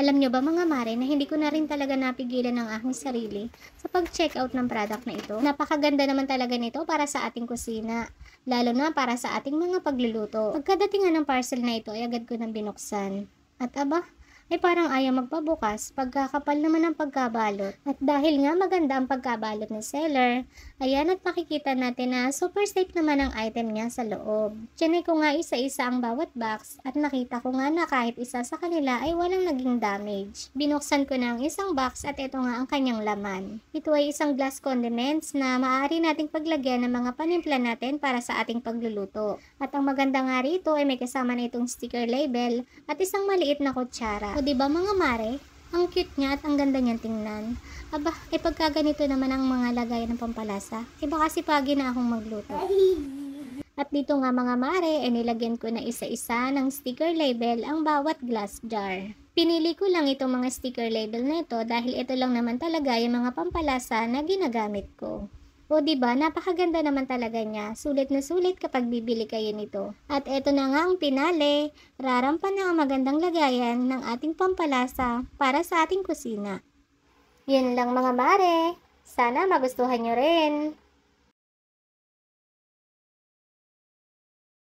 Alam nyo ba mga mare na hindi ko na rin talaga napigilan ang aking sarili sa pag-checkout ng product na ito. Napakaganda naman talaga nito para sa ating kusina, lalo na para sa ating mga pagluluto. Pagkadating ng parcel na ito ay agad ko nang binuksan. At aba, ay parang ayaw magpabukas, pagkakapal naman ang pagkabalot. At dahil nga maganda ang pagkabalot ng seller, ayan at makikita natin na super safe naman ang item niya sa loob. Tiyanay ko nga isa-isa ang bawat box at nakita ko nga na kahit isa sa kanila ay walang naging damage. Binuksan ko na ang isang box at ito nga ang kanyang laman. Ito ay isang glass condiments na maaari nating paglagyan ng mga panimpla natin para sa ating pagluluto. At ang maganda nga rito ay may kasama na itong sticker label at isang maliit na kutsara. O diba mga mare? Ang cute niya at ang ganda niyang tingnan. Aba, pagka ganito naman ang mga lagayan ng pampalasa, baka sipagi na akong magluto. At dito nga mga mare, nilagyan ko na isa-isa ng sticker label ang bawat glass jar. Pinili ko lang itong mga sticker label na ito dahil ito lang naman talaga yung mga pampalasa na ginagamit ko. O diba, napakaganda naman talaga niya. Sulit na sulit kapag bibili kayo nito. At eto na nga ang pinale. Rarampan na ang magandang lagayan ng ating pampalasa para sa ating kusina. Yun lang mga mare. Sana magustuhan nyo rin.